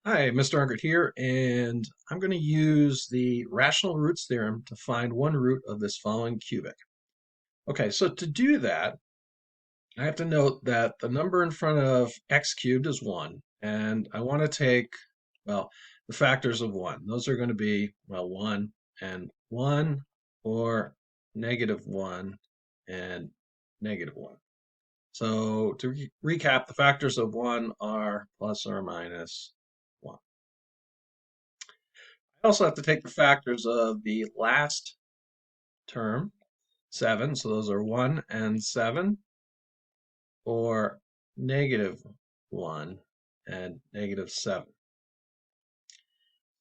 Hi, Mr. Unkert here, and I'm going to use the rational roots theorem to find one root of this following cubic. Okay, so to do that, I have to note that the number in front of x cubed is 1, and I want to take, well, the factors of 1. Those are going to be, well, 1 and 1, or negative 1 and negative 1. So to recap, the factors of 1 are plus or minus 1. I also have to take the factors of the last term, 7, so those are 1 and 7, or negative 1 and negative 7.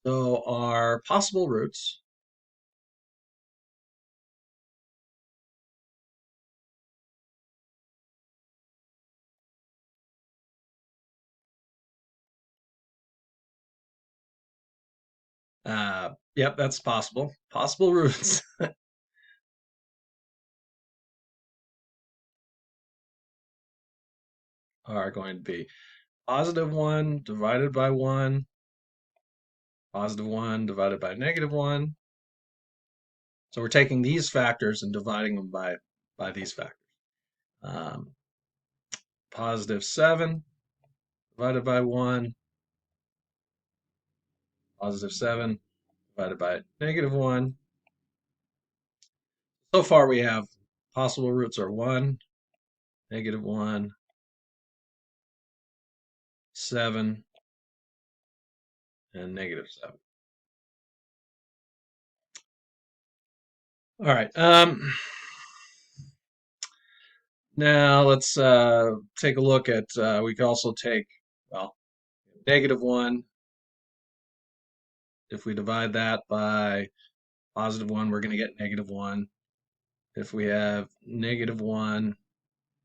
So our possible roots, yep, that's possible. Possible roots are going to be positive 1 divided by 1, positive 1 divided by negative 1. So we're taking these factors and dividing them by these factors. Um, Positive 7 divided by 1, positive 7 divided by negative 1. So far we have possible roots are 1, negative 1, 7, and negative 7. All right. Now let's take a look at, we could also take, well, negative 1. If we divide that by positive 1, we're going to get negative 1. If we have negative 1,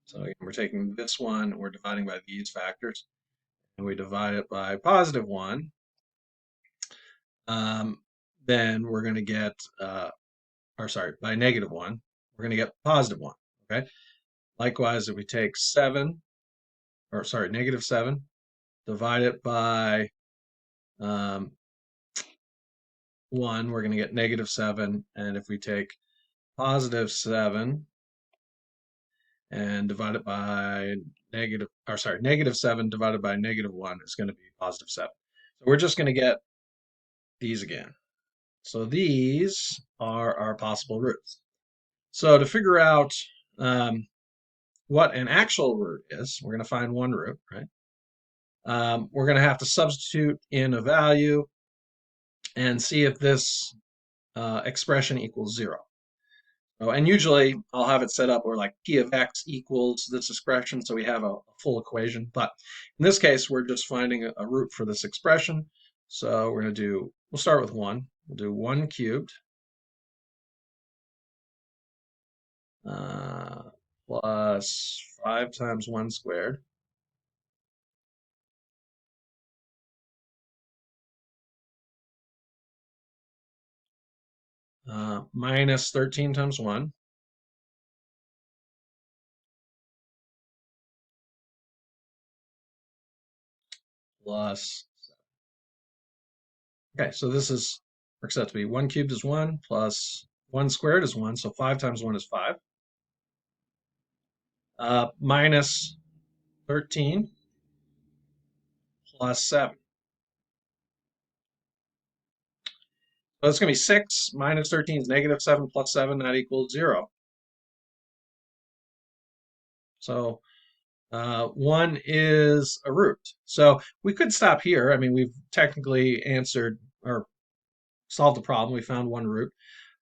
so again, we're taking this one, we're dividing by these factors, and we divide it by positive 1, um, then we're going to get, or sorry, by negative 1, we're going to get positive 1. Okay. Likewise, if we take 7, or sorry, negative 7, divide it by um, 1, we're going to get negative 7. And if we take positive 7 and divide it by negative, or sorry, negative 7 divided by negative 1 is going to be positive 7. So we're just going to get these again. So these are our possible roots. So to figure out what an actual root is, we're going to find one root, right? We're going to have to substitute in a value and see if this expression equals 0. Oh, and usually I'll have it set up where like p of x equals this expression, so we have a full equation. But in this case, we're just finding a root for this expression. So we're going to do, we'll start with 1. We'll do 1 cubed uh, plus 5 times 1 squared minus 13 times 1 plus, okay, so this is, works out to be 1 cubed is 1 plus 1 squared is 1, so 5 times 1 is 5, minus 13 plus 7. So it's going to be 6 minus 13 is negative 7 plus 7, that equals 0. So 1 is a root. So we could stop here. I mean, we've technically answered or solved the problem. We found one root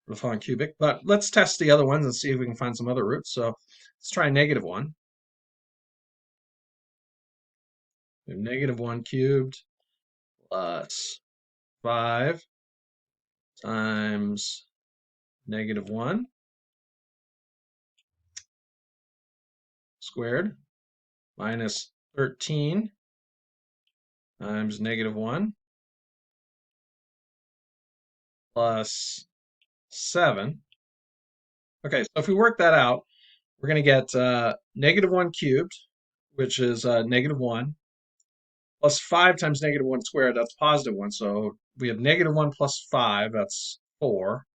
for the following cubic, but let's test the other ones and see if we can find some other roots. So let's try negative 1. We have negative 1 cubed plus 5 times negative 1 squared minus 13 times negative 1 plus 7. Okay, so if we work that out, we're going to get negative 1 cubed, which is negative 1, plus 5 times negative 1 squared, that's positive 1. So we have negative 1 plus 5, that's 4.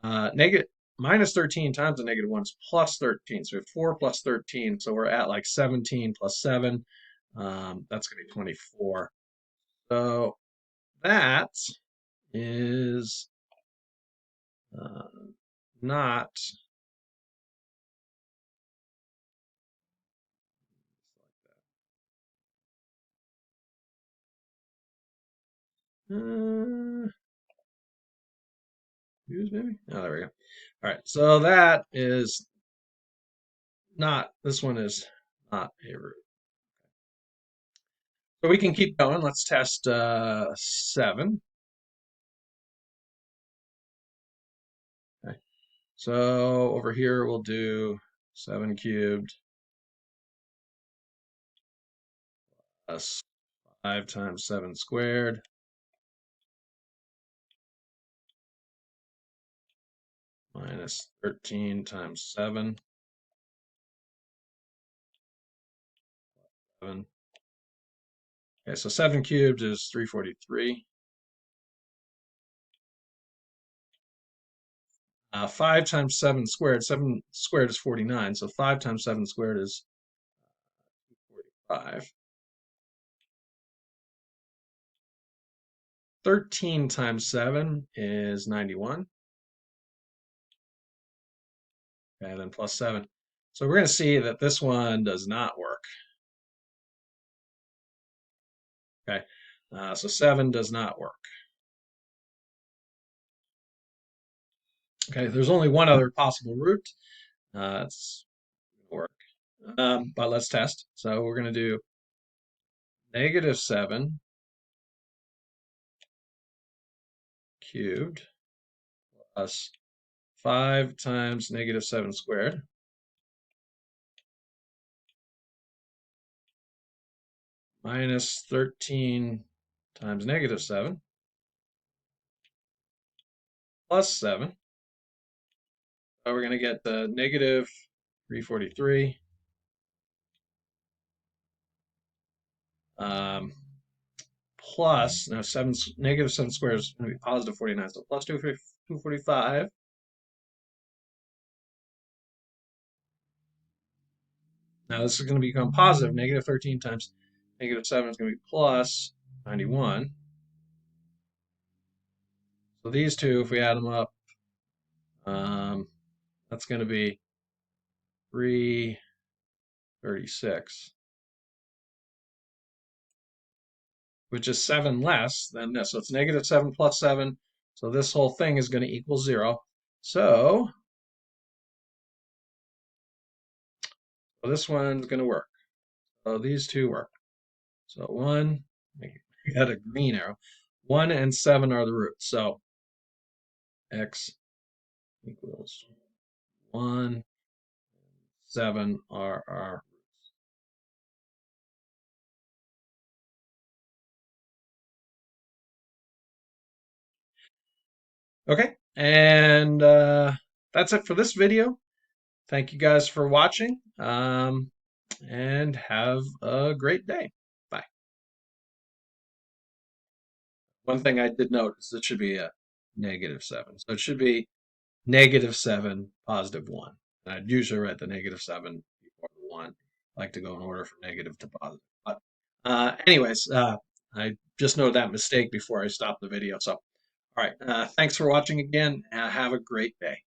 Negative minus 13 times the negative 1 is plus 13. So we have 4 plus 13. So we're at like 17 plus 7. That's going to be 24. So that is uh, not. Use maybe? Oh, there we go. All right, so that is not, this one is not a root. So we can keep going. Let's test 7. Okay. So over here we'll do 7 cubed plus 5 times 7 squared minus 13 times 7. 7. Okay, so 7 cubed is 343. 5 times 7 squared. 7 squared is 49. So 5 times 7 squared is 45. 13 times 7 is 91. Okay, and then plus 7. So we're going to see that this one does not work. Okay, so 7 does not work. Okay, there's only one other possible root. It's going to work. But let's test. So we're going to do negative 7 cubed plus 5 times negative 7 squared minus 13 times negative 7 plus 7. So we're going to get the negative 343 plus, now negative 7 squared is going to be positive 49, so plus 245. Now this is going to become positive. Negative 13 times negative 7 is going to be plus 91. So these two, if we add them up, that's going to be 336, which is 7 less than this. So it's negative 7 plus 7. So this whole thing is going to equal 0. So this one's going to work. So these two work. So 1, we got a green arrow. 1 and 7 are the roots. So x equals 1, 7 are our. Okay, and that's it for this video. Thank you guys for watching, and have a great day. Bye. One thing I did notice, it should be a negative 7. So it should be negative 7, positive 1. And I'd usually write the negative 7 before the 1. I like to go in order from negative to positive. But anyways, I just noted that mistake before I stopped the video. So, all right, thanks for watching again. Have a great day.